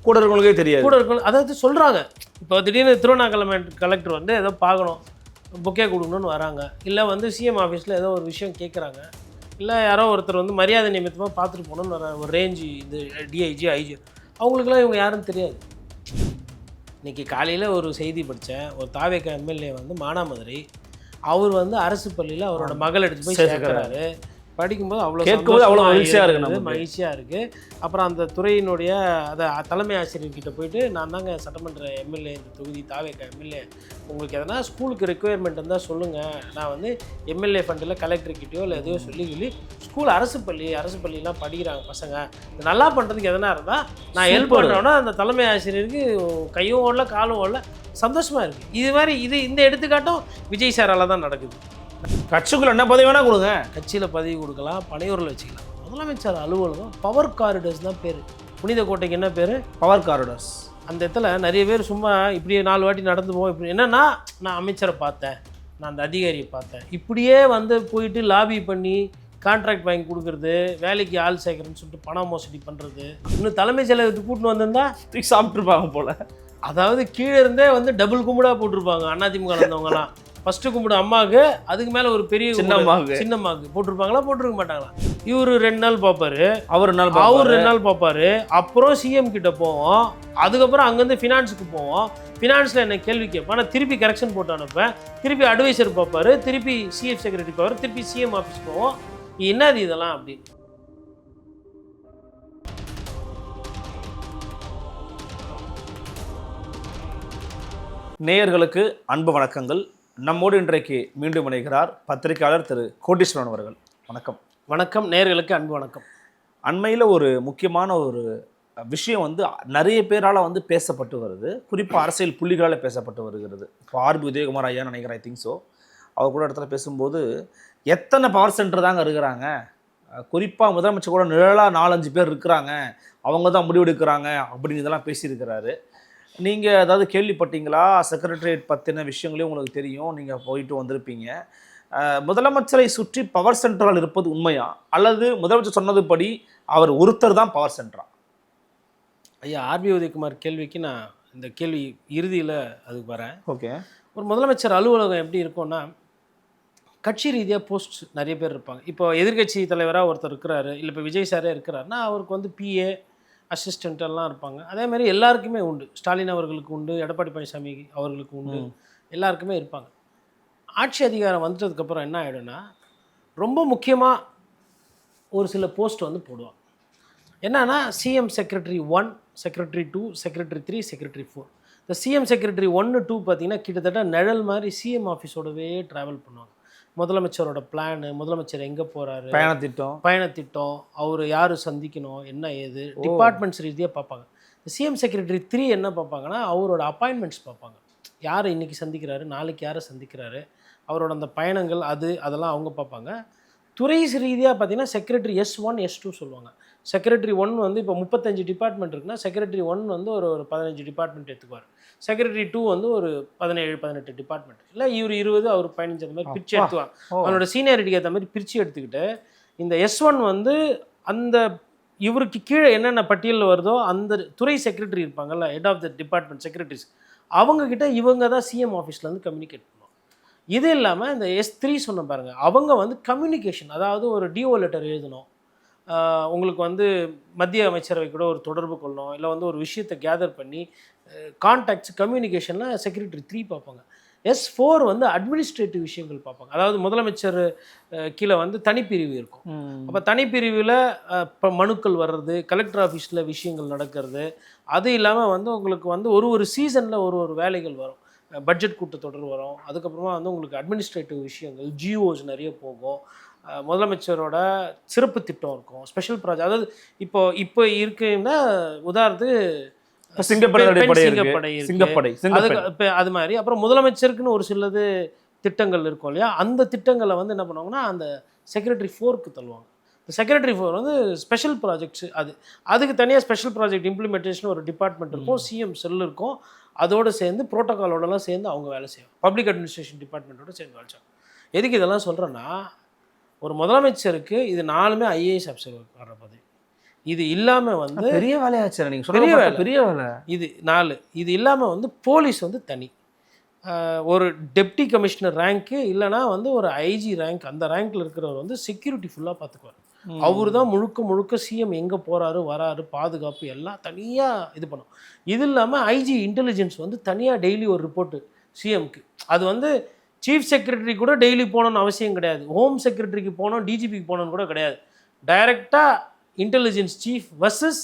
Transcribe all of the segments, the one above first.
கூட இருக்கவங்களுக்கே தெரியாது. கூட இருக்கணும் அதாவது சொல்கிறாங்க. இப்போ திடீர்னு திருவண்ணாமலை கலெக்டர் வந்து ஏதோ பார்க்கணும், புக்கே கொடுக்கணும்னு வராங்க, இல்லை வந்து சிஎம் ஆஃபீஸில் ஏதோ ஒரு விஷயம் கேட்குறாங்க, இல்லை யாரோ ஒருத்தர் வந்து மரியாதை நிமித்தமாக பார்த்துட்டு போகணுன்னு வர ஒரு ரேஞ்சு இது டிஐஜி ஐஜி அவங்களுக்குலாம் இவங்க யாரும் தெரியாது. இன்றைக்கி காலையில் ஒரு செய்தி படித்தேன். ஒரு தாவேக எம்எல்ஏ வந்து மானாமதுரை, அவர் வந்து அரசு பள்ளியில் அவரோட மகள் எடுத்து போய் சேர்க்குறாரு. படிக்கும்போது அவ்வளோ மகிழ்ச்சியாக இருக்குது. அப்புறம் அந்த துறையினுடைய அதை தலைமை ஆசிரியர்கிட்ட போயிட்டு, நான் தாங்க சட்டமன்ற எம்எல்ஏ, இந்த தொகுதி தாவேக எம்எல்ஏ, உங்களுக்கு எதனா ஸ்கூலுக்கு ரெக்குயர்மெண்ட் இருந்தால் சொல்லுங்கள், நான் வந்து எம்எல்ஏ ஃபண்டில் கலெக்டர்கிட்டயோ இல்லை எதையோ சொல்லி ஸ்கூல் அரசு பள்ளியெலாம் படிக்கிறாங்க பசங்க, இது நல்லா பண்ணுறதுக்கு எதனா இருந்தால் நான் ஹெல்ப் பண்ணுறோன்னா அந்த தலைமை ஆசிரியருக்கு கையும் ஓடல காலும் ஓடல, சந்தோஷமாக இருக்குது. இது மாதிரி இந்த எடுத்துக்காட்டும் விஜய் சாரால் தான் நடக்குது. கட்சிக்குள்ள என்ன பதவி வேணால் கொடுங்க, கட்சியில் பதவி கொடுக்கலாம், பனையூரில் வச்சுக்கலாம். முதலமைச்சர் அலுவலகம் பவர் காரிடர்ஸ் தான் பேர். புனித கோட்டைக்கு என்ன பேர்? Power corridors. அந்த இடத்துல நிறைய பேர் சும்மா இப்படியே 4 வாட்டி நடந்து போவோம். இப்படி என்னென்னா, நான் அமைச்சரை பார்த்தேன், நான் அந்த அதிகாரியை பார்த்தேன், இப்படியே வந்து போயிட்டு லாபி பண்ணி கான்ட்ராக்ட் வாங்கி கொடுக்குறது, வேலைக்கு ஆள் சேர்க்குறேன்னு சொல்லிட்டு பணம் மோசடி பண்ணுறது. இன்னும் தலைமைச் செயலகத்துக்கு கூட்டின்னு வந்திருந்தா சாப்பிட்ருப்பாங்க போல். அதாவது கீழே இருந்தே வந்து டபுள் கும்பிடாக போட்டிருப்பாங்க. அதிமுக இருந்தவங்கலாம் ஃபஸ்ட்டு கும்பிடு அம்மாவுக்கு, அதுக்கு மேலே ஒரு பெரிய சின்னம்மாவுக்கு போட்டிருப்பாங்களா, போட்டிருக்க மாட்டாங்களா? இவர் 2 நாள் பார்ப்பாரு, அவர் 2 நாள் பார்ப்பாரு. அப்புறம் சிஎம் கிட்ட போவோம், அதுக்கப்புறம் அங்கேருந்து ஃபினான்ஸுக்கு போவோம். ஃபினான்ஸில் என்ன கேள்வி கேட்பேன், நான் திருப்பி கரெக்ஷன் போட்டு அனுப்பேன், திருப்பி அட்வைசர் பார்ப்பாரு, திருப்பி சிஎஃப் செக்ரட்டரி பார்ப்பாரு, திருப்பி சிஎம் ஆஃபீஸ் போவோம். என்னது இதெல்லாம் அப்படி? நேயர்களுக்கு அன்பு வணக்கங்கள். நம்மோடு இன்றைக்கு மீண்டும் இணைகிறார் பத்திரிகையாளர் திரு கோட்டீஸ்வரன் அவர்கள். வணக்கம். வணக்கம். நேயர்களுக்கு அன்பு வணக்கம். அண்மையில் ஒரு முக்கியமான ஒரு விஷயம் வந்து நிறைய பேரால் வந்து பேசப்பட்டு வருது, குறிப்பாக அரசியல் புள்ளிகளால் பேசப்பட்டு வருகிறது. இப்போ ஆர்பி உதயகுமார் ஐயா நினைக்கிறேன், ஐ திங்க் ஸோ, அவர் கூட இடத்துல பேசும்போது எத்தனை பவர் சென்டர் தாங்க இருக்கிறாங்க, குறிப்பாக முதலமைச்சர் கூட நிழலாக 4-5 பேர் இருக்கிறாங்க, அவங்க தான் முடிவெடுக்கிறாங்க அப்படின்னு இதெல்லாம் பேசியிருக்கிறாரு. நீங்கள் ஏதாவது கேள்விப்பட்டீங்களா? செக்ரட்டரியேட் பற்றின விஷயங்களே உங்களுக்கு தெரியும், நீங்கள் போயிட்டு வந்திருப்பீங்க. முதலமைச்சரை சுற்றி பவர் சென்டர்கள் இருப்பது உண்மையா, அல்லது முதலமைச்சர் சொன்னதுபடி அவர் ஒருத்தர் தான் பவர் சென்டரா? ஐயா, ஆர்பி உதயகுமார் கேள்விக்கு நான் இந்த கேள்வி இறுதியில் அதுக்கு வரேன். ஓகே. ஒரு முதலமைச்சர் அலுவலகம் எப்படி இருக்கும்னா, கட்சி ரீதியாக போஸ்ட் நிறைய பேர் இருப்பாங்க. இப்போ எதிர்கட்சி தலைவராக ஒருத்தர் இருக்கிறாரு, இல்லை இப்போ விஜய் சாரே இருக்கிறாருன்னா அவருக்கு வந்து பிஏ அசிஸ்டண்ட் எல்லாம் இருப்பாங்க. அதே மாதிரி எல்லாருக்குமே உண்டு. ஸ்டாலின் அவர்களுக்கு உண்டு, எடப்பாடி பழனிசாமி அவர்களுக்கு உண்டு, எல்லாருக்குமே இருப்பாங்க. ஆட்சி அதிகாரம் வந்துட்டதுக்கப்புறம் என்ன ஆகிடும்னா, ரொம்ப முக்கியமாக ஒரு சில போஸ்ட் வந்து போடுவாங்க. என்னன்னா, CM secretary 1, secretary 2, secretary 3, secretary 4. இந்த சிஎம் செக்ரட்டரி 1, 2 பார்த்திங்கன்னா கிட்டத்தட்ட நிழல் மாதிரி சிஎம் ஆஃபீஸோடவே ட்ராவல் பண்ணுவாங்க. முதலமைச்சரோட பிளானு, முதலமைச்சர் எங்கே போகிறாரு, பயணத்திட்டம், அவர் யார் சந்திக்கணும், என்ன ஏது, டிபார்ட்மெண்ட்ஸ் ரீதியாக பார்ப்பாங்க. சிஎம் செக்ரட்டரி 3 என்ன பார்ப்பாங்கன்னா, அவரோட அப்பாயின்மெண்ட்ஸ் பார்ப்பாங்க. யார் இன்றைக்கி சந்திக்கிறாரு, நாளைக்கு யாரை சந்திக்கிறாரு, அவரோட அந்த பயணங்கள் அதெல்லாம் அவங்க பார்ப்பாங்க. துறை ரீதியாக பார்த்திங்கன்னா செக்ரட்டரி S1, S2 சொல்லுவாங்க. செக்ரட்டரி 1 வந்து இப்போ 35 டிபார்ட்மெண்ட் இருக்குன்னா, செக்ரட்டரி 1 வந்து ஒரு 15 டிபார்ட்மெண்ட் எடுத்துக்குவார். செக்ரட்டரி 2 வந்து ஒரு 17-18 டிபார்ட்மெண்ட், இல்லை இவர் 20, அவர் 15 அந்த மாதிரி பிரித்து எடுத்துவாங்க. அவனோட சீனியாரிட்டிக்கு ஏற்ற மாதிரி பிரித்து எடுத்துக்கிட்டு, இந்த S1 வந்து அந்த இவருக்கு கீழே என்னென்ன பட்டியலில் வருதோ அந்த துறை செக்ரட்டரி இருப்பாங்கல்ல, head of the department secretaries, அவங்கக்கிட்ட இவங்க தான் சிஎம் ஆஃபீஸ்லேருந்து கம்யூனிகேட் பண்ணுவாங்க. இது இல்லாமல் இந்த S3 சொன்ன பாருங்கள், அவங்க வந்து கம்யூனிகேஷன், அதாவது ஒரு டிஓ லெட்டர் எழுதணும், உங்களுக்கு வந்து மத்திய அமைச்சரவை கூட ஒரு தொடர்பு கொள்ளணும், இல்லை வந்து ஒரு விஷயத்தை கேதர் பண்ணி கான்டாக்ட்ஸ் கம்யூனிகேஷனில் செக்ரட்டரி 3 பார்ப்பாங்க. S4 வந்து அட்மினிஸ்ட்ரேட்டிவ் விஷயங்கள் பார்ப்பாங்க. அதாவது முதலமைச்சர் கீழே வந்து தனிப்பிரிவு இருக்கும். அப்போ தனிப்பிரிவில் இப்போ மனுக்கள் வர்றது, கலெக்டர் ஆஃபீஸில் விஷயங்கள் நடக்கிறது, அது இல்லாமல் வந்து உங்களுக்கு வந்து ஒரு சீசனில் ஒரு வேலைகள் வரும். பட்ஜெட் கூட்டத்தொடர் வரும், அதுக்கப்புறமா வந்து உங்களுக்கு அட்மினிஸ்ட்ரேட்டிவ் விஷயங்கள், ஜிஓஸ் நிறைய போகும், முதலமைச்சரோட சிறப்பு திட்டம் இருக்கும், ஸ்பெஷல் ப்ராஜெக்ட். அதாவது இப்போ இருக்குன்னா உதாரணத்துக்கு சிங்கப்படை, அதுக்கு அது மாதிரி. அப்புறம் முதலமைச்சருக்குன்னு ஒரு சிலது திட்டங்கள் இருக்கும் இல்லையா, அந்த திட்டங்களை வந்து என்ன பண்ணுவாங்கன்னா அந்த செக்ரட்டரி 4க்கு தள்ளுவாங்க. இந்த செக்ரட்டரி 4 வந்து ஸ்பெஷல் ப்ராஜெக்ட்ஸ், அதுக்கு தனியாக ஸ்பெஷல் ப்ராஜெக்ட் இம்ப்ளிமெண்டேஷன் ஒரு டிபார்ட்மெண்ட் இருக்கும், சிஎம் செல் இருக்கும், அதோடு சேர்ந்து ப்ரோட்டோக்காலோடலாம் சேர்ந்து அவங்க வேலை செய்வாங்க, பப்ளிக் அட்மினிஸ்ட்ரேஷன் டிபார்ட்மெண்ட்டோட சேர்ந்து வேலை செய்வாங்க. எதுக்கு இதெல்லாம் சொல்கிறேன்னா, ஒரு முதலமைச்சருக்கு இது 4மே ஐஏஎஸ் ஆஃபீஸர் வர்ற பதவி. இது இல்லாமல் வந்து பெரிய வேலையாச்சு நீங்க பெரிய சொல்ற வேலை. பெரிய வேலை. இது 4 இது இல்லாமல் வந்து போலீஸ் வந்து தனி. ஒரு டெப்டி கமிஷனர் ரேங்க்கு இல்லைனா வந்து ஒரு ஐஜி ரேங்க், அந்த ரேங்க்கில் இருக்கிறவர் வந்து செக்யூரிட்டி ஃபுல்லாக பார்த்துக்குவார். அவர் தான் முழுக்க முழுக்க சிஎம் எங்கே போகிறாரு வராரு பாதுகாப்பு எல்லாம் தனியாக இது பண்ணும். இது இல்லாமல் ஐஜி இன்டெலிஜென்ஸ் வந்து தனியாக டெய்லி ஒரு ரிப்போர்ட்டு சிஎம்க்கு. அது வந்து சீஃப் செக்ரட்டரி கூட டெய்லி போகணுன்னு அவசியம் கிடையாது, ஹோம் செக்ரட்டரிக்கு போகணும் டிஜிபிக்கு போகணுன்னு கூட கிடையாது. டைரெக்டாக intelligence chief versus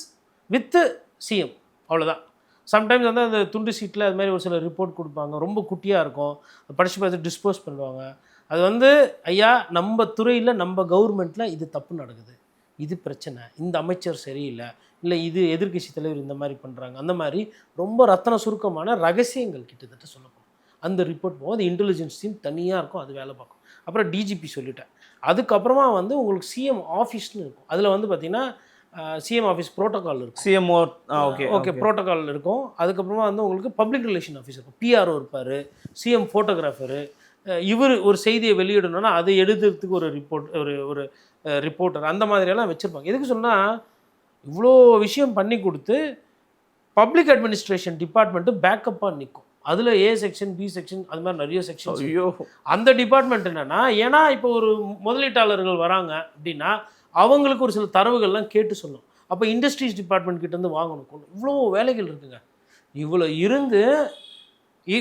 with CM, அவ்வளோதான். சம்டைம்ஸ் வந்து அந்த துண்டு சீட்டில் அது மாதிரி ஒரு சில ரிப்போர்ட் கொடுப்பாங்க, ரொம்ப குட்டியாக இருக்கும், படித்து பார்த்து டிஸ்போஸ் பண்ணுவாங்க. அது வந்து ஐயா நம்ம துறையில் நம்ம கவர்மெண்ட்டில் இது தப்பு நடக்குது, இது பிரச்சனை, இந்த அமைச்சர் சரியில்லை, இல்லை இது எதிர்க்கட்சி தலைவர் இந்த மாதிரி பண்ணுறாங்க, அந்த மாதிரி ரொம்ப ரத்தன சுருக்கமான ரகசியங்கள் கிட்டத்தட்ட சொல்லப்போம். அந்த ரிப்போர்ட் போகும், அது இன்டெலிஜென்ஸ் டீம் தனியாக இருக்கும், அது வேலை பார்க்கும். அப்புறம் டிஜிபி சொல்லிட்டேன். அதுக்கப்புறமா வந்து உங்களுக்கு சிஎம் ஆஃபீஸ்னு இருக்கும். அதில் வந்து பார்த்திங்கன்னா சிஎம் ஆஃபீஸ் ப்ரோட்டோகால் இருக்கும், சிஎம்ஓ ஓகே ப்ரோட்டோகால் இருக்கும். அதுக்கப்புறமா வந்து உங்களுக்கு பப்ளிக் ரிலேஷன் ஆஃபீஸ் இருக்கும், பிஆர்ஓ இருப்பார், சிஎம் ஃபோட்டோகிராஃபரு, இவர் ஒரு செய்தியை வெளியிடணும்னா அதை எழுதுறதுக்கு ஒரு ஒரு ரிப்போர்ட்டர், அந்த மாதிரியெல்லாம் வச்சுருப்பாங்க. எதுக்கு சொன்னால் இவ்வளோ விஷயம் பண்ணி கொடுத்து பப்ளிக் அட்மினிஸ்ட்ரேஷன் டிபார்ட்மெண்ட்டு பேக்கப்பாக நிற்கும். அதில் ஏ செக்ஷன் பி செக்ஷன் அது மாதிரி நிறைய செக்ஷன். ஐயோ, அந்த டிபார்ட்மெண்ட் என்னென்னா, ஏன்னா இப்போ ஒரு முதலீட்டாளர்கள் வராங்க அப்படின்னா அவங்களுக்கு ஒரு சில தரவுகள்லாம் கேட்டு சொல்லணும். அப்போ இண்டஸ்ட்ரீஸ் டிபார்ட்மெண்ட் கிட்டேருந்து வாங்கணும். இவ்வளோ வேலைகள் இருக்குங்க.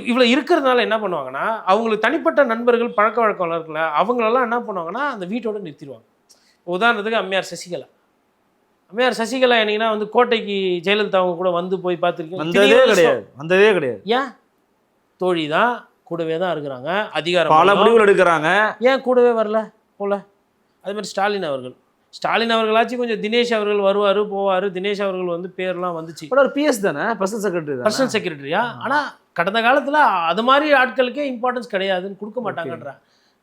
இவ்வளோ இருக்கிறதுனால என்ன பண்ணுவாங்கன்னா, அவங்களுக்கு தனிப்பட்ட நண்பர்கள் பழக்க வழக்கம் இருக்குல்ல, அவங்களெல்லாம் என்ன பண்ணுவாங்கன்னா அந்த வீட்டோட நிறுத்திடுவாங்க. உதாரணத்துக்கு அம்மையார் சசிகலா என்னங்கன்னா வந்து கோட்டைக்கு ஜெயலலிதா அவங்க கூட வந்து போய் பார்த்துருக்கீங்க? வந்ததே கிடையாது. ஏன்? தோழி தான், கூடவே தான் இருக்கிறாங்க, அதிகாரம் பல முடிவுகள் எடுக்கிறாங்க, ஏன் கூடவே வரல போல? அதே மாதிரி ஸ்டாலின் அவர்களாச்சும் கொஞ்சம் தினேஷ் அவர்கள் வருவார் போவார். தினேஷ் அவர்கள் வந்து பேர்லாம் வந்துச்சு, ஒரு பிஎஸ் தானே, பர்சனல் செக்ரட்டரியா. ஆனால் கடந்த காலத்தில் அது மாதிரி ஆட்களுக்கே இம்பார்ட்டன்ஸ் கிடையாதுன்னு கொடுக்க மாட்டாங்கன்ற.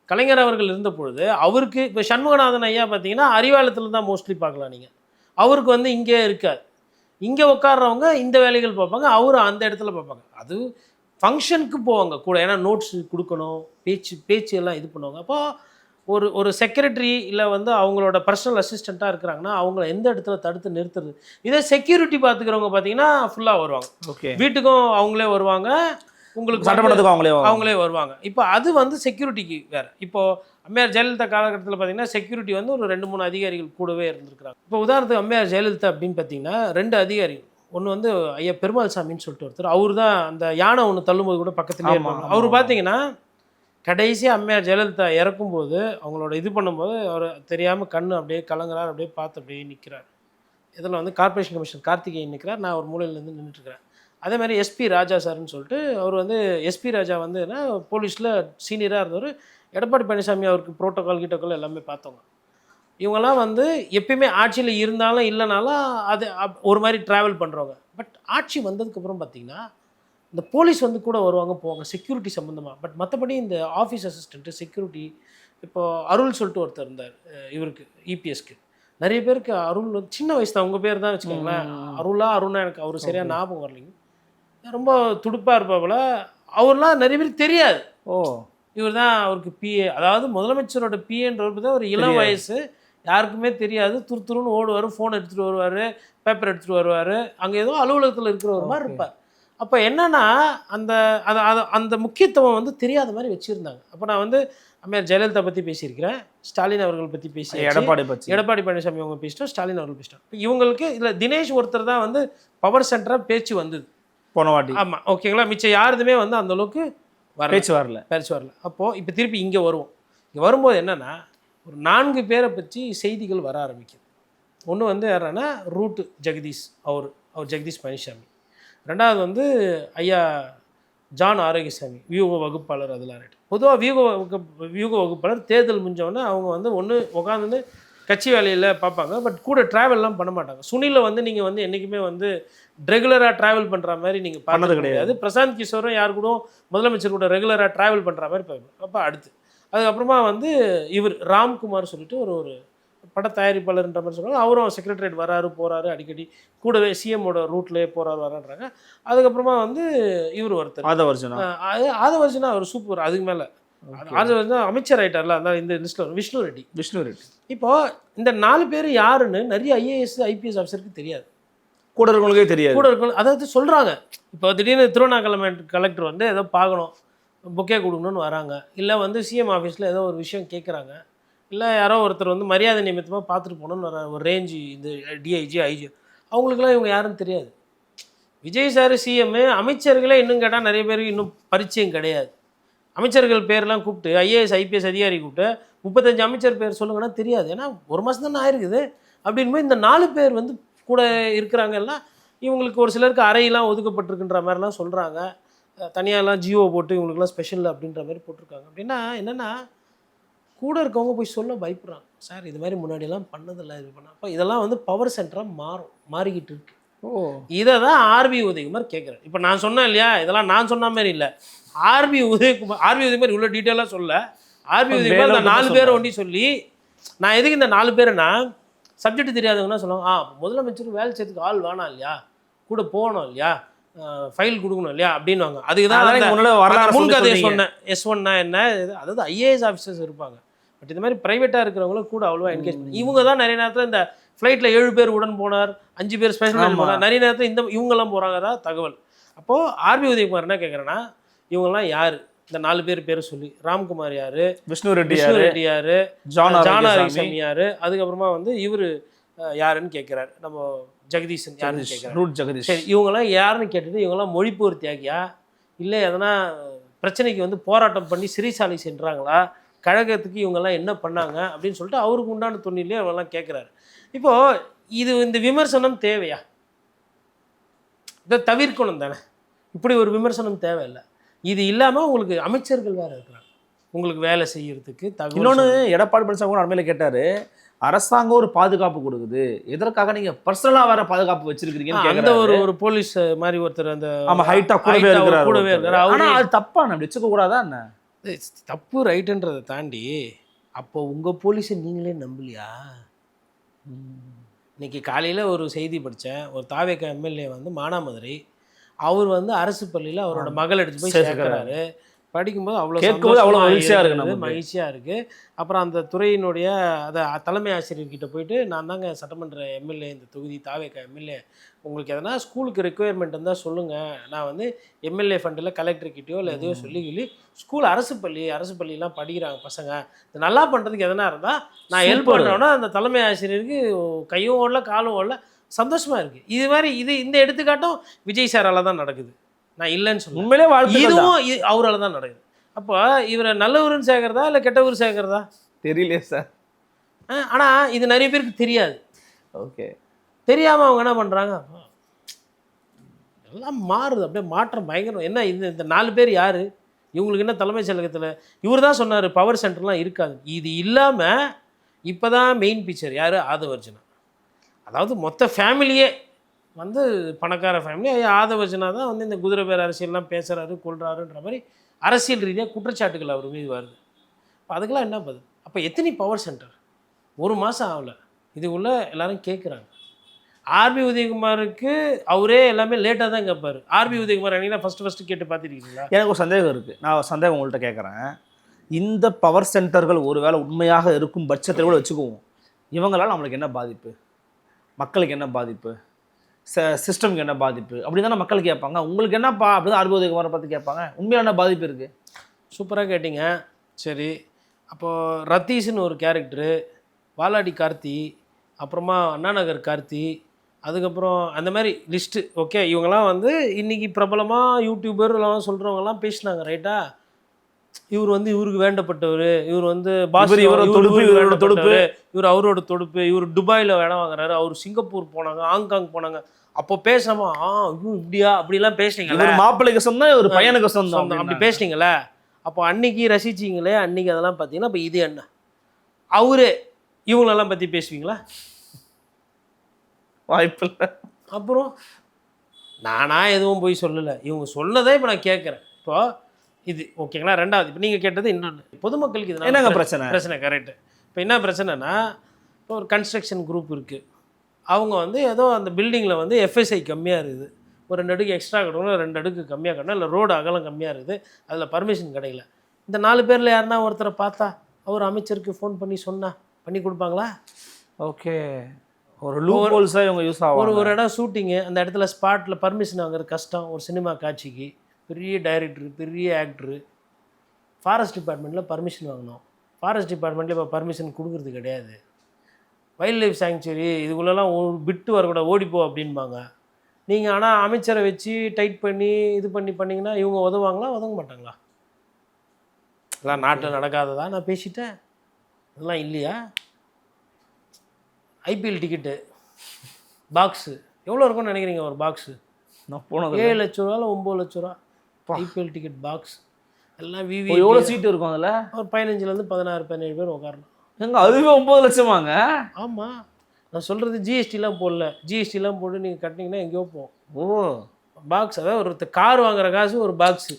கலைஞர் அவர்கள் இருந்த பொழுது அவருக்கு இப்போ சண்முகநாதன் ஐயா பார்த்தீங்கன்னா அறிவாலயத்தில் தான் மோஸ்ட்லி பார்க்கலாம் நீங்கள். அவருக்கு வந்து இங்கே இருக்காது, இங்கே உட்கார்றவங்க இந்த வேலைகள் பார்ப்பாங்க, அவர் அந்த இடத்துல பார்ப்பாங்க. அது ஃபங்க்ஷனுக்கு போவாங்க கூட, ஏன்னா நோட்ஸ் கொடுக்கணும், பேச்சு எல்லாம் இது பண்ணுவாங்க. அப்போது ஒரு செக்ரட்டரி இல்லை வந்து அவங்களோட பர்சனல் அசிஸ்டண்ட்டாக இருக்கிறாங்கன்னா அவங்கள எந்த இடத்துல தடுத்து நிறுத்துறது. இதே செக்யூரிட்டி பார்த்துக்கிறவங்க பார்த்தீங்கன்னா ஃபுல்லாக வருவாங்க, வீட்டுக்கும் அவங்களே வருவாங்க, உங்களுக்கு சட்டமன்றத்துக்கு அவங்களே வருவாங்க. இப்போ அது வந்து செக்யூரிட்டிக்கு வேறு. இப்போது அம்மையார் ஜெயலலிதா காலகட்டத்தில் பார்த்தீங்கன்னா செக்யூரிட்டி வந்து ஒரு 2-3 அதிகாரிகள் கூடவே இருந்திருக்கிறாங்க. இப்போ உதாரணத்துக்கு அம்மையார் ஜெயலலிதா அப்படின்னு பார்த்தீங்கன்னா 2 அதிகாரிகள். ஒன்று வந்து ஐயா பெருமாள் சாமின்னு சொல்லிட்டு ஒருத்தர், அவர் தான் அந்த யானை ஒன்று தள்ளும்போது கூட பக்கத்துலேயே இருப்பாங்க. அவர் பார்த்தீங்கன்னா கடைசியாக அம்மையார் ஜெயலலிதா இறக்கும்போது அவங்களோட இது பண்ணும்போது அவர் தெரியாமல் கண்ணு அப்படியே கலங்குறார், அப்படியே பார்த்து அப்படியே நிற்கிறார். இதில் வந்து கார்பரேஷன் கமிஷனர் கார்த்திகேயன் நிற்கிறார், நான் ஒரு மூலையிலேருந்து நின்றுட்டுருக்கிறேன். அதே மாதிரி எஸ்பி ராஜா சார்னு சொல்லிட்டு அவர் வந்து எஸ்பி ராஜா வந்து என்ன போலீஸில் சீனியராக இருந்தவர். எடப்பாடி பழனிசாமி அவருக்கு ப்ரோட்டோகால் கீட்டோக்கால் எல்லாமே பார்த்தவங்க. இவங்கெல்லாம் வந்து எப்பயுமே ஆட்சியில் இருந்தாலும் இல்லைனாலும் அது ஒரு மாதிரி ட்ராவல் பண்ணுறவங்க. பட் ஆட்சி வந்ததுக்கப்புறம் பார்த்திங்கன்னா இந்த போலீஸ் வந்து கூட வருவாங்க போவாங்க செக்யூரிட்டி சம்மந்தமாக. பட் மற்றபடி இந்த ஆஃபீஸ் அசிஸ்டண்ட்டு செக்யூரிட்டி, இப்போது அருள் சொல்லிட்டு ஒருத்தர் இருந்தார் இவருக்கு இபிஎஸ்க்கு. நிறைய பேருக்கு அருள் சின்ன வயசு தான், உங்கள் பேர் தான் வச்சுக்கோங்களேன், அருணா எனக்கு அவர் சரியாக ஞாபகம் வரலைங்க. ரொம்ப துடுப்பாக இருப்பாப்புல. அவர்லாம் நிறைய பேருக்கு தெரியாது. இவர் தான் அவருக்கு பிஏ, அதாவது முதலமைச்சரோட பிஏன்றவர் தான் ஒரு இளம் வயசு, யாருக்குமே தெரியாது, துருத்துருன்னு ஓடுவார், ஃபோன் எடுத்துகிட்டு வருவார், பேப்பர் எடுத்துகிட்டு வருவார், அங்கே ஏதோ அலுவலகத்தில் இருக்கிற ஒரு மாதிரி இருப்பார். அப்போ என்னன்னா அந்த அந்த முக்கியத்துவம் வந்து தெரியாத மாதிரி வச்சுருந்தாங்க. அப்போ நான் வந்து அம்மையார் ஜெயலலிதா பற்றி பேசியிருக்கிறேன், ஸ்டாலின் அவர்கள் பற்றி எடப்பாடி பழனிசாமி அவங்க பேசிட்டோம், ஸ்டாலின் அவர்கள் பேசிட்டோம். இவங்களுக்கு இதில் தினேஷ் ஒருத்தர் தான் வந்து பவர் சென்டராக பேச்சு வந்தது போன வாட்டி. ஆமாம், ஓகேங்களா. மிச்சம் யாருதுமே வந்து அந்தளவுக்கு பேச்சு வரல. அப்போது இப்போ திருப்பி இங்கே வருவோம். இங்கே வரும்போது என்னென்னா ஒரு 4 பேரை பற்றி செய்திகள் வர ஆரம்பிக்குது. ஒன்று வந்து யாருன்னா ரூட்டு ஜெகதீஷ், அவர் ஜெகதீஷ் பழனிசாமி. 2வது வந்து ஐயா ஜான் ஆரோக்கியசாமி, வியூக வகுப்பாளர். அதெல்லாம் ரைட்டு. பொதுவாக வியூக வகுப்பாளர் தேர்தல் முடிஞ்சவொடனே அவங்க வந்து ஒன்று உட்காந்து கட்சி வேலையில் பார்ப்பாங்க, பட் கூட ட்ராவல்லாம் பண்ண மாட்டாங்க. சுனிலை வந்து நீங்கள் வந்து என்றைக்குமே வந்து ரெகுலராக ட்ராவல் பண்ணுற மாதிரி நீங்கள் பண்ணது கிடையாது. பிரசாந்த் கிஷோரும் யார் கூட முதலமைச்சர் கூட ரெகுலராக ட்ராவல் பண்ணுற மாதிரி பார்ப்போம். அப்போ அடுத்து அதுக்கப்புறமா வந்து இவர் ராம்குமார் சொல்லிட்டு ஒரு பட தயாரிப்பாளர்ன்ற மாதிரி சொல்லுவாங்க. அவரும் செக்ரட்டரியேட் வராரு போகிறாரு, அடிக்கடி கூடவே சிஎம்மோட ரூட்லேயே போகிறாரு வரான்றாங்க. அதுக்கப்புறமா வந்து இவர் ஒருத்தர் ஆதவர்ஜுனா, அவர் சூப்பர். அதுக்கு மேலே அது வந்து அமைச்சர் ஆயிட்டார்ல, அதான் இந்த லிஸ்ட்டில் வரும், விஷ்ணு ரெட்டி. விஷ்ணு ரெட்டி. இப்போ இந்த 4 பேர் யாருன்னு நிறைய ஐஏஎஸ் ஐபிஎஸ் ஆஃபீஸருக்கு தெரியாது, கூட இருக்கவங்களுக்கே தெரியாது. கூட இருக்கணும். அதாவது சொல்கிறாங்க, இப்போ திடீர்னு திருவண்ணாமலை கலெக்டர் வந்து ஏதோ பார்க்கணும், பொக்கே கொடுக்கணும்னு வராங்க, இல்லை வந்து சிஎம் ஆஃபீஸில் ஏதோ ஒரு விஷயம் கேட்குறாங்க, இல்லை யாரோ ஒருத்தர் வந்து மரியாதை நிமித்தமாக பார்த்துட்டு போகணுன்னு வர ஒரு ரேஞ்சு, இந்த டிஐஜி ஐஜி, அவங்களுக்குலாம் இவங்க யாருன்னு தெரியாது. விஜய் சார் சிஎம், அமைச்சர்களே இன்னும் கேட்டால் நிறைய பேருக்கு இன்னும் பரிச்சயம் கிடையாது. அமைச்சர்கள் பேர்லாம் கூப்பிட்டு ஐஏஎஸ் ஐபிஎஸ் அதிகாரி கூப்பிட்டு 35 அமைச்சர் பேர் சொல்லுங்கன்னா தெரியாது, ஏன்னா ஒரு மாதம் தானே ஆயிருக்குது. அப்படின்போது இந்த 4 பேர் வந்து கூட இருக்கிறாங்க எல்லாம். இவங்களுக்கு ஒரு சிலருக்கு அறையெல்லாம் ஒதுக்கப்பட்டிருக்குன்ற மாதிரிலாம் சொல்கிறாங்க, தனியாகலாம் ஜியோ போட்டு இவங்களுக்குலாம் ஸ்பெஷல் அப்படின்ற மாதிரி போட்டிருக்காங்க. அப்படின்னா என்னென்னா, கூட இருக்கவங்க போய் சொல்ல பயப்படுறாங்க, சார் இது மாதிரி முன்னாடியெல்லாம் பண்ணதில்லை, இது பண்ண. அப்போ இதெல்லாம் வந்து பவர் சென்டராக மாறிக்கிட்டு இருக்கு. இதை தான் ஆர்பி உதயகுமார் கேட்குறேன். இப்போ நான் சொன்னேன் இல்லையா, இதெல்லாம் நான் சொன்ன மாதிரி இல்லை, ஆர்பி உதயகுமார் இவ்வளோ டீட்டெயிலாக சொல்ல. ஆர்பி உதயகுமார் இந்த 4 பேரை ஒண்டி சொல்லி, நான் எதுக்கு இந்த 4 பேருன்னா, சப்ஜெக்ட் தெரியாதவங்கன்னா சொல்லுவாங்க, முதலமைச்சருக்கு வேலை செய்யறதுக்கு ஆள் வேணாம் இல்லையா, கூட போகணும் இல்லையா, ஃபைல் கொடுக்கணும் இல்லையா அப்படின்வாங்க. அதுக்கு தான் முன்கதையை சொன்னேன். S1னா என்ன, அதாவது ஐஏஎஸ் ஆஃபீஸர்ஸ் இருப்பாங்க, பட் இந்த மாதிரி ப்ரைவேட்டாக இருக்கிறவங்களும் கூட அவ்வளோவா என்கேஜ் பண்ணி. இவங்க தான் நிறைய நேரத்தில் இந்த ஃப்ளைட்டில் 7 பேர் உடன் போனார், 5 பேர் ஸ்பெஷல் போனார், நிறைய நேரத்தில் இவங்கெல்லாம் போகிறாங்க தான் தகவல். அப்போது ஆர்பி உதயகுமார் என்ன கேட்குறேன்னா, இவங்கெல்லாம் யார், இந்த 4 பேர் சொல்லி, ராம்குமார் யார், விஷ்ணு ரெட்டி யார், ஜான் ஆரோக்கியசாமி யார், அதுக்கப்புறமா வந்து இவர் யாருன்னு கேட்குறாரு, நம்ம ஜெகதீஷன் யாருன்னு கேட்குறாரு. சரி, இவங்கெல்லாம் யாருன்னு கேட்டுட்டு இவங்கெல்லாம் மொழிப்போர் தியாகியா, இல்லை எதனா பிரச்சனைக்கு வந்து போராட்டம் பண்ணி சிறைசாலை சென்றாங்களா, கழகத்துக்கு இவங்கெல்லாம் என்ன பண்ணாங்க அப்படின்னு சொல்லிட்டு அவருக்கு உண்டான துணிலே அவெல்லாம் கேட்குறாரு. இப்போது இந்த விமர்சனம் தேவையா? இதை தவிர்க்கணும் தானே, இப்படி ஒரு விமர்சனம் தேவையில்லை. இது இல்லாமல் உங்களுக்கு அமைச்சர்கள் வேறு இருக்கிறாங்க, உங்களுக்கு வேலை செய்யறதுக்கு தகவல். இன்னொன்று, எடப்பாடி பழனிசாமி கூட அண்மையில் கேட்டார், அரசாங்கம் ஒரு பாதுகாப்பு கொடுக்குது, எதற்காக நீங்கள் பர்சனலாக வேறு பாதுகாப்பு வச்சிருக்கீங்கன்னு. அந்த ஒரு போலீஸ் மாதிரி ஒருத்தர் அந்த ஹைட்டாக கூடவே இருக்கிறார். ஆனால் அது தப்பா நம்ம வச்சுக்க கூடாதா என்ன? தப்பு ரைட்டுன்றதை தாண்டி, அப்போ உங்கள் போலீஸை நீங்களே நம்பலையா? இன்னைக்கு காலையில் ஒரு செய்தி படித்தேன், ஒரு தாவேக எம்எல்ஏ வந்து மானாமதுரை, அவர் வந்து அரசு பள்ளியில் அவரோட மகள் எடுத்து போய் சேர்க்கிறாரு. படிக்கும்போது அவ்வளோ மகிழ்ச்சியாக இருக்குது. அப்புறம் அந்த துறையினுடைய தலைமை ஆசிரியர்கிட்ட போயிட்டு, நான் தாங்க சட்டமன்ற எம்எல்ஏ, இந்த தொகுதி தாவேக எம்எல்ஏ, உங்களுக்கு எதனா ஸ்கூலுக்கு ரெக்குயர்மெண்ட் இருந்தால் சொல்லுங்கள், நான் வந்து எம்எல்ஏ ஃபண்டில் கலெக்டர்கிட்டயோ இல்லை எதையோ சொல்லி ஸ்கூல் அரசு பள்ளியெலாம் படிக்கிறாங்க பசங்க, இது நல்லா பண்ணுறதுக்கு எதனா இருந்தால் நான் ஹெல்ப் பண்ணுறேன்னா அந்த தலைமை ஆசிரியருக்கு கையும் ஓடல காலும் ஓடல, சந்தோஷமாக இருக்குது. இது மாதிரி இந்த எடுத்துக்காட்டும் விஜய் சாரால் தான் நடக்குது, நான் இல்லைன்னு சொல்லுவேன். உண்மையிலே இதுவும் அவரால் தான் நடக்குது. அப்போ இவரை நல்லவருன்னு சேர்க்குறதா இல்லை கெட்டவர் சேர்க்குறதா தெரியலையே சார். ஆனால் இது நிறைய பேருக்கு தெரியாது. ஓகே, தெரியாமல் அவங்க என்ன பண்ணுறாங்க, எல்லாம் மாறுது, அப்படியே மாற்றம் பயங்கரம். என்ன இந்த 4 பேர் யார், இவங்களுக்கு என்ன தலைமைச் செயலகத்தில் இவர் தான் சொன்னார் பவர் சென்டர்லாம் இருக்காது. இது இல்லாமல் இப்போ தான் மெயின் பிக்சர் யார், ஆதவர்ஜனா. அதாவது மொத்த ஃபேமிலியே வந்து பணக்கார ஃபேமிலி, ஆதவர்ஜனா தான் வந்து இந்த குதிரை பேர் அரசியல்லாம் பேசுகிறாரு, கொள்கிறாருன்ற மாதிரி அரசியல் ரீதியாக குற்றச்சாட்டுகள் அவர் மீது வருது. இப்போ அதுக்கெல்லாம் என்ன பதில்? அப்போ எத்தனை பவர் சென்டர், ஒரு மாதம் ஆகலை, இதுக்குள்ளே எல்லாரும் கேட்குறாங்க. ஆர்பி உதயகுமாருக்கு அவரே எல்லாமே லேட்டாக தான் கேட்பார். ஆர்பி உதயகுமார் அன்றைக்கி ஃபஸ்ட்டு கேட்டு பார்த்துருக்கீங்களா? எனக்கு ஒரு சந்தேகம் இருக்குது, நான் சந்தேகம் உங்கள்கிட்ட கேட்குறேன். இந்த பவர் சென்டர்கள் ஒருவேளை உண்மையாக இருக்கும் பட்சத்தை கூட வச்சுக்குவோம், இவங்களால் நம்மளுக்கு என்ன பாதிப்பு, மக்களுக்கு என்ன பாதிப்பு, சிஸ்டம்க்கு என்ன பாதிப்பு அப்படி தானே மக்கள் கேட்பாங்க. உங்களுக்கு என்னப்பா அப்படி தான் ஆர்பி உதயகுமாரை பார்த்து கேட்பாங்க. உண்மையான என்ன பாதிப்பு இருக்குது? சூப்பராக கேட்டிங்க. சரி, அப்போது ரத்தீஷ்னு ஒரு கேரக்டரு, வாலாடி கார்த்தி, அப்புறமா அண்ணாநகர் கார்த்தி, அதுக்கப்புறம் அந்த மாதிரி லிஸ்ட்டு. ஓகே, இவங்கெல்லாம் வந்து இன்றைக்கி பிரபலமாக யூடியூபர்லாம் சொல்கிறவங்கலாம் பேசினாங்க, ரைட்டா? இவர் வந்து இவருக்கு வேண்டப்பட்டவர், இவர் வந்து தொடுப்பு, இவர் அவரோட தொடுப்பு, இவர் துபாயில் இடம் வாங்குறாரு, அவர் சிங்கப்பூர் போனாங்க, ஹாங்காங் போனாங்க. அப்போ பேசாமா இப்படியா அப்படிலாம் பேசுனீங்களா, மாப்பிள்ளைக்கு சொன்னால் ஒரு பையனுக்கு சொந்தம் அப்படி பேசுனீங்களே, அப்போ அன்னைக்கு ரசிச்சிங்களே, அன்றைக்கி அதெல்லாம் பார்த்தீங்கன்னா இப்போ இது என்ன அவரு இவங்களெல்லாம் பற்றி பேசுவீங்களா? வாய்ப்பு இல்லை. அப்புறம் நானா எதுவும் போய் சொல்லலை, இவங்க சொன்னதே இப்போ நான் கேட்குறேன். இப்போ இது ஓகேங்களா? ரெண்டாவது, இப்போ நீங்கள் கேட்டது இன்னொன்று, பொதுமக்களுக்கு இது என்னங்க பிரச்சனை கரெக்டு. இப்போ என்ன பிரச்சனைனா, இப்போ ஒரு கன்ஸ்ட்ரக்ஷன் குரூப் இருக்குது, அவங்க வந்து ஏதோ அந்த பில்டிங்கில் வந்து எஃப்எஸ்ஐ கம்மியாக இருக்குது, ஒரு 2 அடுக்கு எக்ஸ்ட்ரா கட்டணும், 2 அடுக்கு கம்மியாக கட்டணும், இல்லை ரோடு அகலம் கம்மியாக இருக்குது, அதில் பர்மிஷன் கிடைக்கல. இந்த 4 பேரில் யாருன்னா ஒருத்தரை பார்த்தா அவர் அமைச்சருக்கு ஃபோன் பண்ணி சொன்னா பண்ணி கொடுப்பாங்களா? ஓகே, ஒரு லூப் ஹோல்ஸாக இவங்க யூஸ் ஆகும். ஒரு இடம் ஷூட்டிங்கு, அந்த இடத்துல ஸ்பாட்டில் பர்மிஷன் வாங்குறது கஷ்டம். ஒரு சினிமா காட்சிக்கு பெரிய டைரக்டரு, பெரிய ஆக்டரு, ஃபாரஸ்ட் டிபார்ட்மெண்ட்டில் பர்மிஷன் வாங்கணும். ஃபாரஸ்ட் டிபார்ட்மெண்ட்டில் இப்போ பர்மிஷன் கொடுக்குறது கிடையாது. வைல்ட் லைஃப் சாங்சுரி இதுக்குள்ளெல்லாம் ஒரு பிட்டு வரக்கூடாது, ஓடிப்போ அப்படின்பாங்க. நீங்கள் ஆனால் அமைச்சரை வச்சு டைட் பண்ணி இது பண்ணிங்கன்னா இவங்க உதவாங்களா, உதவ மாட்டாங்களா? இதெல்லாம் நாட்டில் நடக்காததா நான் பேசிட்டேன்? இதெல்லாம் இல்லையா? ஐபிஎல் டிக்கெட்டு பாக்ஸு எவ்வளோ இருக்கும்னு நினைக்கிறீங்க? ஒரு பாக்ஸு நான் போனது 7 லட்ச ரூபாவில் 9 லட்ச ரூபா ஐபிஎல் டிக்கெட் பாக்ஸ். எல்லாம் விவி எவ்வளோ சீட்டு இருக்கும் அதில்? ஒரு 15லேருந்து 16-17 பேர் உட்காரணும். எங்க அதுவே 9 லட்சமாங்க? ஆமாம், நான் சொல்கிறது ஜிஎஸ்டிலாம் போடல. ஜிஎஸ்டிலாம் போட்டு நீங்கள் கட்டினீங்கன்னா எங்கேயோ போகும். ஓ, பாக்ஸ் அதாவது ஒரு கார் வாங்குற காசு ஒரு பாக்ஸு.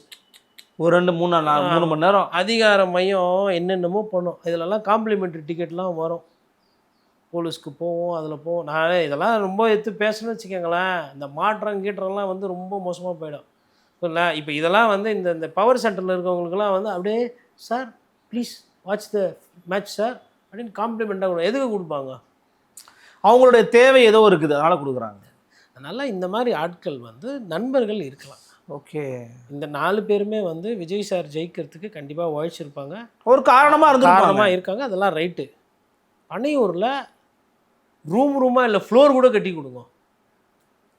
ஒரு 2-3 மணி நேரம் அதிகார மையம் என்னென்னமோ பண்ணும். இதிலெல்லாம் காம்ப்ளிமெண்ட்ரி டிக்கெட்லாம் வரும். போலீஸ்க்கு போவோம், அதில் போவோம். நான் இதெல்லாம் ரொம்ப எடுத்து பேசணும்னு வச்சுக்கோங்களேன், இந்த கீற்றம்லாம் வந்து ரொம்ப மோசமாக போயிடும். இல்லை இப்போ இதெல்லாம் வந்து இந்த பவர் சென்டரில் இருக்கவங்களுக்குலாம் வந்து அப்படியே sir please watch the match sir அப்படின்னு காம்ப்ளிமெண்ட்டாக கொடுக்கும். எதுக்கு கொடுப்பாங்க? அவங்களுடைய தேவை ஏதோ இருக்குது, அதனால் கொடுக்குறாங்க. அதனால் இந்த மாதிரி ஆட்கள் வந்து நண்பர்கள் இருக்கலாம். ஓகே, இந்த 4 பேருமே வந்து விஜய் சார் ஜெயிக்கிறதுக்கு கண்டிப்பாக உழைச்சிருப்பாங்க, ஒரு காரணமாக இருக்காங்க. அதெல்லாம் ரைட்டு. பனையூரில் ரூமாக இல்லை ஃப்ளோர் கூட கட்டி கொடுங்க.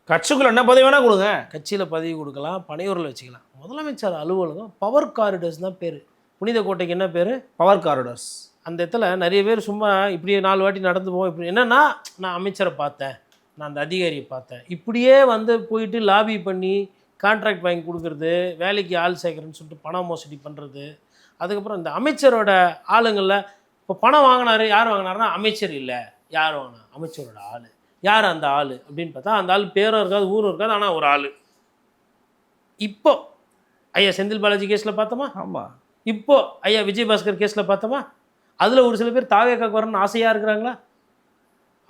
கட்சிக்குள்ள என்ன பதவி வேணால் கொடுங்க. கட்சியில் பதவி கொடுக்கலாம், பனையூரில் வச்சுக்கலாம். முதலமைச்சர் அலுவலகம் பவர் காரிடர்ஸ் தான் பேர். புனித கோட்டைக்கு என்ன பேர்? Power corridors. அந்த இடத்துல நிறைய பேர் சும்மா இப்படியே 4 வாட்டி நடந்து போவோம். இப்படி என்னென்னா, நான் அமைச்சரை பார்த்தேன், நான் அந்த அதிகாரியை பார்த்தேன், இப்படியே வந்து போயிட்டு லாபி பண்ணி கான்ட்ராக்ட் வாங்கி கொடுக்குறது, வேலைக்கு ஆள் சேர்க்குறேன்னு சொல்லிட்டு பணம் மோசடி பண்ணுறது. அதுக்கப்புறம் இந்த அமைச்சரோட ஆளுங்களில் இப்போ பணம் வாங்கினாரு, யார் வாங்கினாருன்னா அமைச்சர் இல்லை, யார் வாங்கினா அமைச்சரோட ஆள். யார் அந்த ஆள் அப்படின்னு பார்த்தா அந்த ஆள் பேரும் இருக்காது, ஊரும் இருக்காது, ஆனால் ஒரு ஆள். இப்போ ஐயா செந்தில் பாலாஜி கேஸில் பார்த்தோமா? ஆமாம். இப்போ ஐயா விஜயபாஸ்கர் கேஸில் பார்த்தோமா? அதில் ஒரு சில பேர் தாவேக்காக்கு வரணும்னு ஆசையாக இருக்கிறாங்களா?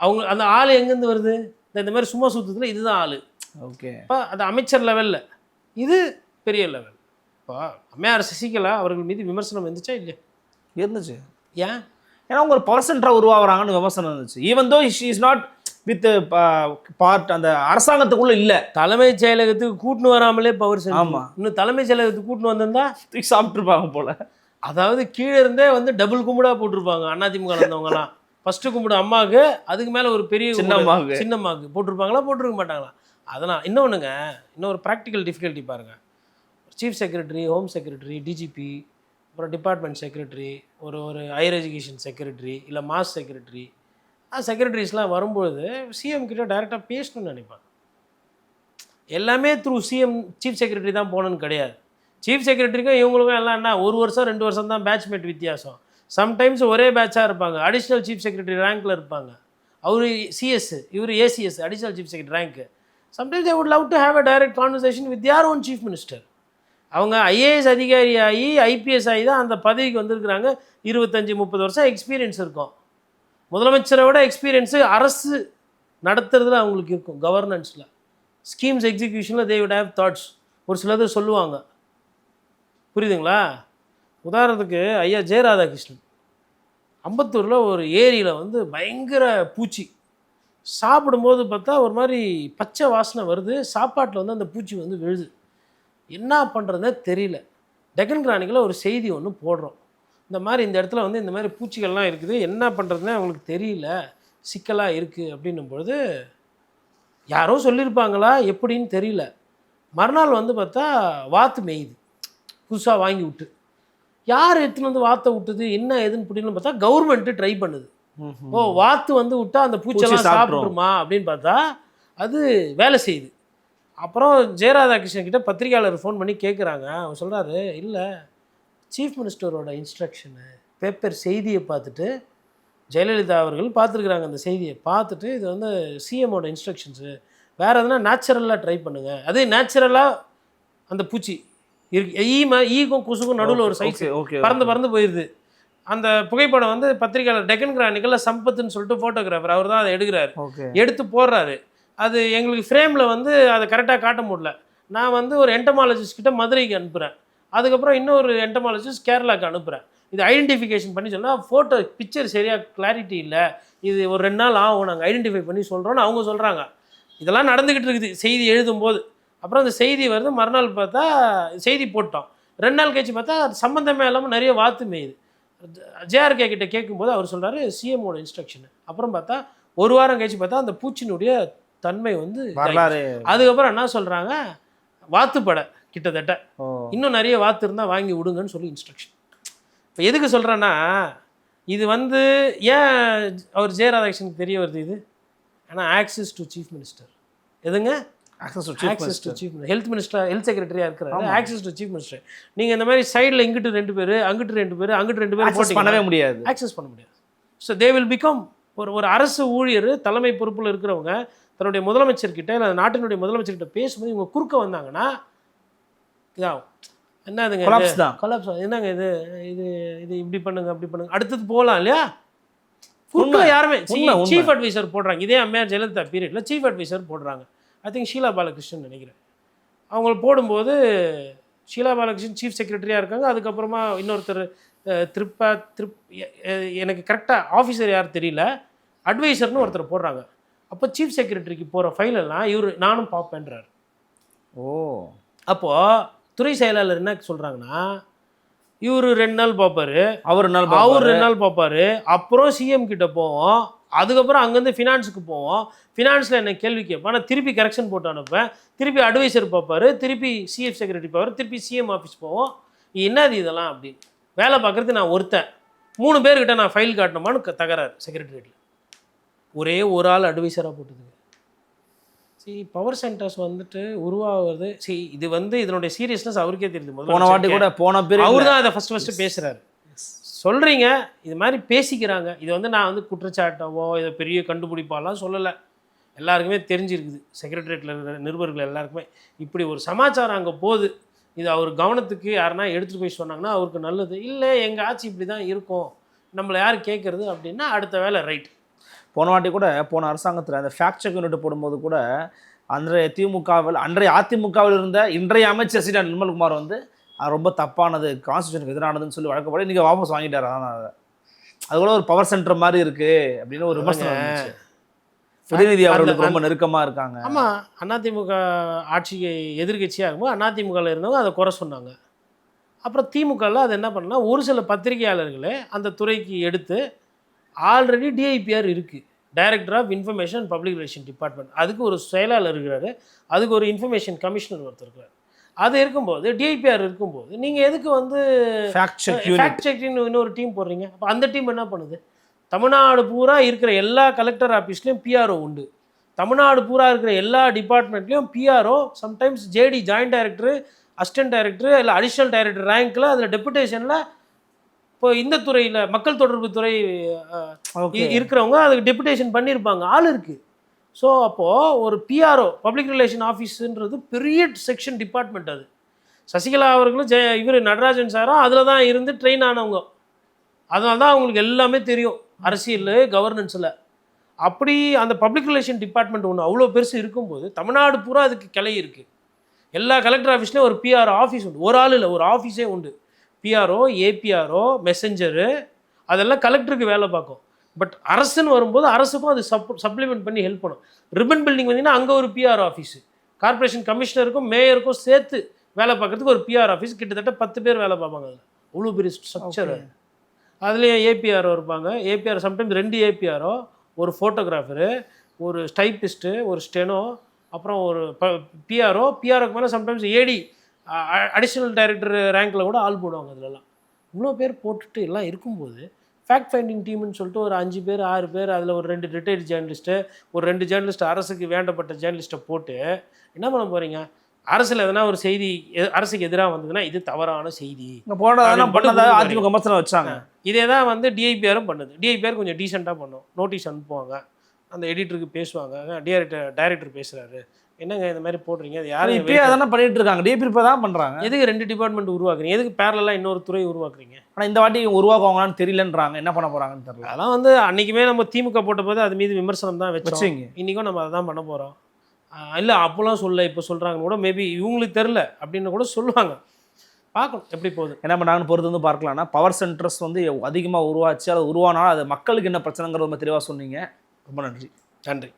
அவங்க அந்த ஆள் எங்கேருந்து வருது? இந்த மாதிரி சும்மா சுத்தத்தில் இதுதான் ஆள். ஓகே, இப்போ அது அமைச்சர் லெவலில், இது பெரிய லெவல். இப்போ அம்மையார் சசிகலா அவர்கள் மீது விமர்சனம் வந்துச்சா இல்லையா? இருந்துச்சு. ஏன்? ஏன்னா அவங்க ஒரு பவர் சென்டராக உருவாகிறாங்கன்னு விமர்சனம் இருந்துச்சு. Even though she is not with part அந்த அரசாங்கத்துக்குள்ளே இல்லை. தலைமைச் செயலகத்துக்கு கூட்டின்னு வராமலே பவர் சென்டர். ஆமாம், இன்னும் தலைமைச் செயலகத்துக்கு கூட்டின்னு வந்திருந்தா தூக்கி சாப்பிட்ருப்பாங்க போல். அதாவது கீழே இருந்தே வந்து டபுள் கும்பிடாக போட்டிருப்பாங்க. அதிமுக இருந்தவங்கலாம் ஃபஸ்ட்டு கும்பிடு அம்மாவுக்கு, அதுக்கு மேலே ஒரு பெரிய சின்னம்மாவுக்கு போட்டிருப்பாங்களா? போட்டிருக்க மாட்டாங்களா? அதனால் இன்னொன்றுங்க, இன்னொரு ப்ராக்டிக்கல் டிஃபிகல்ட்டி பாருங்கள். Chief secretary, home secretary, DGP, அப்புறம் டிபார்ட்மெண்ட் செக்ரட்டரி, ஒரு ஹையர் எஜுகேஷன் செக்ரட்டரி, இல்லை மாஸ் செக்ரட்டரி, செக்ரட்டரிஸ்லாம் வரும்பொழுது சிஎம் கிட்ட டைரெக்டாக பேசணும்னு நினைப்பாங்க. எல்லாமே த்ரூ சிஎம் சீஃப் செக்ரட்டரி தான் போகணுன்னு கிடையாது. சீஃப் செக்ரட்டரிக்கும் இவங்களுக்கும் எல்லாம் என்ன 1 வருஷம் 2 வருஷம் தான் பேட்ச்மேட் வித்தியாசம். சம்டைம்ஸ் ஒரே பேட்சாக இருப்பாங்க. அடிஷ்னல் சீஃப் செக்ரட்டரி ரேங்க்கில் இருப்பாங்க. அவர் சிஎஸ், இவர் ACS, additional chief secretary rank. Sometimes I would love to have a direct conversation with யார் ஓன் சீஃப் மினிஸ்டர். அவங்க ஐஏஎஸ் அதிகாரி ஆகி ஐபிஎஸ் ஆகி தான் அந்த பதவிக்கு வந்திருக்கிறாங்க. 25-30 வருஷம் எக்ஸ்பீரியன்ஸ் இருக்கும். முதலமைச்சரை விட எக்ஸ்பீரியன்ஸு அரசு நடத்துறதுல அவங்களுக்கு இருக்கும். கவர்னன்ஸில், ஸ்கீம்ஸ் எக்ஸிக்யூஷனில் தே வுட் ஹேவ் தாட்ஸ். ஒரு சிலது சொல்லுவாங்க, புரியுதுங்களா? உதாரணத்துக்கு ஐயா ஜெயராதாகிருஷ்ணன் அம்பத்தூரில் ஒரு ஏரியில் வந்து பயங்கர பூச்சி. சாப்பிடும்போது பார்த்தா ஒரு மாதிரி பச்சை வாசனை வருது, சாப்பாட்டில் வந்து அந்த பூச்சி வந்து விழுது. என்ன பண்ணுறதுனே தெரியல. டெக்கன் கிரானிக்கில் ஒரு செய்தி ஒன்று போடுறோம், இந்த மாதிரி இந்த இடத்துல வந்து இந்த மாதிரி பூச்சிகள்லாம் இருக்குது, என்ன பண்ணுறதுனே அவங்களுக்கு தெரியல, சிக்கலாக இருக்குது அப்படின்னும் பொழுது யாரோ சொல்லியிருப்பாங்களா எப்படின்னு தெரியல. மறுநாள் வந்து பார்த்தா வாத்து மேயுது, புதுசாக வாங்கி விட்டு. யார் எடுத்துன்னு வந்து வாத்தை விட்டுது என்ன ஏதுன்னு பிடிக்கணும்னு பார்த்தா கவர்மெண்ட்டு ட்ரை பண்ணுது. ஓ, வாத்து வந்து விட்டா அந்த பூச்செல்லாம் சாப்பிட்ருமா அப்படின்னு பார்த்தா அது வேலை செய்யுது. அப்புறம் ஜெயராதாகிருஷ்ணன் கிட்ட பத்திரிகையாளர் ஃபோன் பண்ணி கேட்குறாங்க. அவர் சொல்கிறாரு, இல்லை சீஃப் மினிஸ்டரோட இன்ஸ்ட்ரக்ஷனு பேப்பர் செய்தியை பார்த்துட்டு ஜெயலலிதா அவர்கள் பார்த்துருக்குறாங்க. அந்த செய்தியை பார்த்துட்டு இது வந்து சிஎம்மோட இன்ஸ்ட்ரக்ஷன்ஸு, வேறு எதுனா நேச்சுரலாக ட்ரை பண்ணுங்கள். அது நேச்சுரலாக அந்த பூச்சி இருக்கு, ஈக்கும் கொசுக்கும் நடுவில் ஒரு சைஸ் பறந்து போயிடுது. அந்த புகைப்படம் வந்து பத்திரிகையாளர் டெக்கன் கிரானிக்கலில் சம்பத்துன்னு சொல்லிட்டு ஃபோட்டோகிராஃபர் அவர் தான் அதை எடுக்கிறாரு, எடுத்து போடுறாரு. அது எங்களுக்கு ஃப்ரேமில் வந்து அதை கரெக்டாக காட்ட முடியல. நான் வந்து ஒரு என்டமாலஜிஸ்ட் கிட்ட மதுரைக்கு அனுப்புகிறேன். அதுக்கப்புறம் இன்னொரு என்டமாலஜிஸ்ட் கேரளாவுக்கு அனுப்புகிறேன். இது ஐடென்டிஃபிகேஷன் பண்ணி சொன்னால் ஃபோட்டோ பிக்சர் சரியாக கிளாரிட்டி இல்லை, இது ஒரு 2 நாள் ஆகும் நாங்கள் ஐடென்டிஃபை பண்ணி சொல்கிறோன்னு அவங்க சொல்கிறாங்க. இதெல்லாம் நடந்துக்கிட்டு இருக்குது செய்தி எழுதும்போது. அப்புறம் அந்த செய்தி வருது, மறுநாள் பார்த்தா செய்தி போட்டோம், 2 நாள் கழிச்சு பார்த்தா சம்மந்தமே இல்லாமல் நிறைய வாத்து மேயுது. ஜேஆர்கே கிட்ட கேட்கும்போது அவர் சொல்கிறாரு சிஎம்மோட இன்ஸ்ட்ரக்ஷன். அப்புறம் பார்த்தா 1 வாரம் கழிச்சு பார்த்தா அந்த பூச்சினுடைய தன்மை வந்து வரலாறு. அதுக்கப்புறம் என்ன சொல்கிறாங்க, வாத்துப்படை கிட்டத்தட்ட இன்னும் நிறைய வாத்து இருந்தால் வாங்கி விடுங்கன்னு சொல்லி இன்ஸ்ட்ரக்ஷன். இப்போ எதுக்கு சொல்கிறேன்னா, இது வந்து ஏன் அவர் ஜெயராதாகிருஷ்ணனுக்கு தெரிய வருது இது? ஆனால் ஆக்சஸ் டு சீஃப் மினிஸ்டர். எதுங்க? Access to chief minister. Health minister, health செக்ரட்டரியாக இருக்கிறாரு, ஆக்சஸ் டு சீஃப் மினிஸ்டர். நீங்கள் இந்த மாதிரி சைடில் இங்கிட்டு 2 பேர், அங்கிட்டு 2 பேர், அங்கிட்டு 2 பேர் ஆக்சஸ் பண்ணவே முடியாது. ஆக்சஸ் பண்ண முடியாது. ஸோ தே வில் பிகம் ஒரு அரசு ஊழியர், தலைமை பொறுப்பில் இருக்கிறவங்க தன்னுடைய முதலமைச்சர்கிட்ட இல்லை நாட்டினுடைய முதலமைச்சர்கிட்ட பேசும்போது இவங்க குறுக்க வந்தாங்கன்னா இதாகும். என்னதுங்க கொலாப்ஸ்? என்னங்க இது இது இது இப்படி பண்ணுங்க அப்படி பண்ணுங்க, அடுத்தது போகலாம் இல்லையா? குறுக்க யாருமே சீஃப் அட்வைசர் போடுறாங்க. இதே அம்மையார் ஜெயலலிதா பீரியடில் சீஃப் அட்வைசர் போடுறாங்க. ஐ திங்க் ஷீலா பாலகிருஷ்ணன் நினைக்கிறேன். அவங்க போடும்போது ஷீலா பாலகிருஷ்ணன் சீஃப் செக்ரட்டரியாக இருக்காங்க. அதுக்கப்புறமா இன்னொருத்தர் எனக்கு கரெக்டாக ஆஃபீஸர் யார் தெரியல, அட்வைசர்னு ஒருத்தர் போடுறாங்க. அப்போ சீஃப் செக்ரட்டரிக்கு போகிற ஃபைலெல்லாம் இவர் நானும் பார்ப்பேன்றார். அப்போது துறை செயலாளர் என்ன சொல்கிறாங்கன்னா, இவர் 2 நாள் பார்ப்பார், அவர் 2 நாள் பார்ப்பார், அப்புறம் சிஎம் கிட்ட போவோம், அதுக்கப்புறம் அங்கேருந்து ஃபினான்ஸுக்கு போவோம், ஃபினான்ஸில் என்ன கேள்வி கேட்பேன், நான் திருப்பி கரெக்ஷன் போட்டு அனுப்பேன், திருப்பி அட்வைசர் பார்ப்பார், திருப்பி சிஎஃப் செக்ரட்டரி பார்ப்பார், திருப்பி சிஎம் ஆஃபீஸ் போவோம். என்னது இதெல்லாம் அப்படின்னு வேலை பார்க்குறது நான் ஒருத்தன், 3 பேர்கிட்ட நான் ஃபைல் காட்டணுமான்னு தகராறு செக்ரட்டரியேட்டில். ஒரே ஒரு ஆள் அட்வைசராக போட்டுதுங்க. சரி, பவர் சென்டர்ஸ் வந்துட்டு உருவாகுது. சரி, இது வந்து இதனுடைய சீரியஸ்னஸ் அவருக்கே தெரியுது. போன வாட்டி கூட அவர் தான் அதை ஃபஸ்ட்டு பேசுகிறாரு. சொல்கிறீங்க, இது மாதிரி பேசிக்கிறாங்க. இது வந்து நான் வந்து குற்றச்சாட்டவோ இதை பெரிய கண்டுபிடிப்பாலாம் சொல்லலை, எல்லாருக்குமே தெரிஞ்சிருக்குது. செக்ரட்டரியேட்டில் இருக்கிற நிருபர்கள் எல்லாருக்குமே இப்படி ஒரு சமாச்சாரம் அங்கே போகுது, இது அவர் கவனத்துக்கு யாருன்னா எடுத்துகிட்டு போய் சொன்னாங்கன்னா அவருக்கு நல்லது. இல்லை எங்கள் ஆட்சி இப்படி தான் இருக்கும், நம்மளை யார் கேட்குறது அப்படின்னா அடுத்த வேலை ரைட். போன வாட்டி கூட போன அரசாங்கத்தில் அந்த ஃபேக்ட் செக் யூனிட் போடும்போது கூட அன்றைய அதிமுகவில் இருந்த இன்றைய அமைச்சர் சீனா நிர்மல்குமார் வந்து ரொம்ப தப்பானது, கான்ஸ்டியூஷனுக்கு எதிரானதுன்னு சொல்லி வழக்கப்படி நீங்கள் வாபஸ் வாங்கிட்டார். அது கூட ஒரு பவர் சென்டர் மாதிரி இருக்குது அப்படின்னு ஒரு விமர்சனம் இருந்துச்சு. உதயநிதி அவர்களுக்கு ரொம்ப நெருக்கமாக இருக்காங்க. ஆமாம், அதிமுக ஆட்சிக்கு எதிர்கட்சியாக இருக்கும்போது அதிமுகவில் இருந்தவங்க அதை குறை சொன்னாங்க. அப்புறம் திமுகவில் அதை என்ன பண்ணா, ஒரு சில பத்திரிகையாளர்களே அந்த துறைக்கு எடுத்து ஆல்ரெடி டிஐபிஆர் இருக்குது, director of information and public relation department, அதுக்கு ஒரு செயலாளர் இருக்கிறாரு, அதுக்கு ஒரு இன்ஃபர்மேஷன் கமிஷனர் ஒருத்தர் இருக்கிறார். அது இருக்கும்போது டிஐபிஆர் இருக்கும்போது நீங்கள் எதுக்கு வந்து ஃபேக்ட் செக்னு இன்னொரு டீம் போடுறீங்க? அப்போ அந்த டீம் என்ன பண்ணுது? தமிழ்நாடு பூரா இருக்கிற எல்லா கலெக்டர் ஆஃபீஸ்லேயும் பிஆர்ஓ உண்டு, தமிழ்நாடு பூரா இருக்கிற எல்லா டிபார்ட்மெண்ட்லேயும் PRO, sometimes JD joint director, assistant director இல்லை அடிஷ்னல் டைரக்டர் ரேங்க்கில் அதில் டெபுடேஷனில் இப்போ இந்த துறையில் மக்கள் தொடர்பு துறை இருக்கிறவங்க அதுக்கு டெபுடேஷன் பண்ணியிருப்பாங்க, ஆள் இருக்குது. ஸோ அப்போது ஒரு பிஆர்ஓ பப்ளிக் ரிலேஷன் ஆஃபீஸுன்றது பெரிய செக்ஷன் டிபார்ட்மெண்ட். அது சசிகலா அவர்களும் இவர் நடராஜன் சாரும் அதில் தான் இருந்து ட்ரெயின் ஆனவங்க, அதனால தான் அவங்களுக்கு எல்லாமே தெரியும் அரசியல் கவர்னன்ஸில். அப்படி அந்த பப்ளிக் ரிலேஷன் டிபார்ட்மெண்ட் ஒன்று அவ்வளோ பெருசு இருக்கும்போது தமிழ்நாடு பூரா அதுக்கு கிளை இருக்குது. எல்லா கலெக்டர் ஆஃபீஸ்லேயும் ஒரு பிஆர்ஓ ஆஃபீஸ் உண்டு, ஒரு ஆள் இல்லை ஒரு ஆஃபீஸே உண்டு. பிஆர்ஓ, ஏபிஆர்ஓ, மெசஞ்சரு அதெல்லாம் கலெக்டருக்கு வேலை பார்க்கும். பட் அரசுன்னு வரும்போது அரசுக்கும் அது சப்ளிமெண்ட் பண்ணி ஹெல்ப் பண்ணும். ரிப்பன் பில்டிங் வந்தீங்கன்னா அங்கே ஒரு பிஆர் ஆஃபீஸு, கார்பரேஷன் கமிஷனருக்கும் மேயருக்கும் சேர்த்து வேலை பார்க்குறதுக்கு ஒரு பிஆர் ஆஃபீஸ், கிட்டத்தட்ட 10 பேர் வேலை பார்ப்பாங்க. அதில் அவ்வளோ பெரிய ஸ்ட்ரக்சர். அதுலேயும் ஏபிஆர்ஓ இருப்பாங்க. ஏபிஆர் சம்டைம்ஸ் 2 ஏபிஆர்ஓ, ஒரு ஃபோட்டோகிராஃபரு, ஒரு ஸ்டைப்பிஸ்ட்டு, ஒரு ஸ்டெனோ, அப்புறம் ஒரு பிஆர்ஓக்கு மேலே சம்டைம்ஸ் ஏடி அடிஷ்னல் டைரக்டர் ரேங்க்கில் கூட ஆள் போடுவாங்க. அதிலலாம் இவ்வளோ பேர் போட்டுட்டு எல்லாம் இருக்கும்போது ஃபேக்ட் ஃபைண்டிங் டீம்னு சொல்லிட்டு ஒரு 5 பேர் 6 பேர், அதில் ஒரு 2 ரிட்டையர்டு ஜேர்னலிஸ்ட்டு, ஒரு 2 ஜேர்னலிஸ்ட் அரசுக்கு வேண்டப்பட்ட ஜேர்னலிஸ்ட்டை போட்டு என்ன பண்ண போகிறீங்க? அரசில் எதனா ஒரு செய்தி அரசுக்கு எதிராக வந்ததுன்னா இது தவறான செய்தி அதிமுக விமர்சனம் வச்சாங்க. இதே தான் வந்து டிஐபிஆரும் பண்ணுது. டிஐபிஆர் கொஞ்சம் டீசெண்டாக பண்ணும், நோட்டீஸ் அனுப்புவாங்க, அந்த எடிட்டருக்கு பேசுவாங்க, டைரக்டர் பேசுகிறாரு, என்னங்க இந்த மாதிரி போடுறீங்க, அது யாரும் இப்போ அதானே பண்ணிட்டு இருக்காங்க. டிபி இப்போ தான் பண்ணுறாங்க. எதுக்கு 2 டிபார்ட்மெண்ட் உருவாக்குறீங்க? எதுக்கு பேரலாக இன்னொரு துறை உருவாக்குறீங்க? ஆனால் இந்த வாட்டி உருவாக்குவாங்களான்னு தெரியலன்றாங்க. என்ன பண்ண போகிறாங்கன்னு தெரியல. அதான் வந்து அன்றைக்குமே நம்ம திமுக போட்ட போது அது மீது விமர்சனம் தான் வச்சோம். இன்றைக்கும் நம்ம அதை தான் பண்ண போகிறோம். இல்லை அப்போலாம் சொல்ல இப்போ சொல்கிறாங்கன்னு கூட மேபி இவங்களுக்கு தெரில அப்படின்னு கூட சொல்லுவாங்க. பார்க்கணும் எப்படி போகுது. என்ன பண்ணாங்கன்னு பொறுத்து வந்து பார்க்கலாம்னா பவர் சென்டர்ஸ் வந்து அதிகமாக உருவாச்சு, அது உருவானால் அது மக்களுக்கு என்ன பிரச்சனைங்கிற ரொம்ப தெளிவாக சொன்னீங்க. ரொம்ப நன்றி. நன்றி.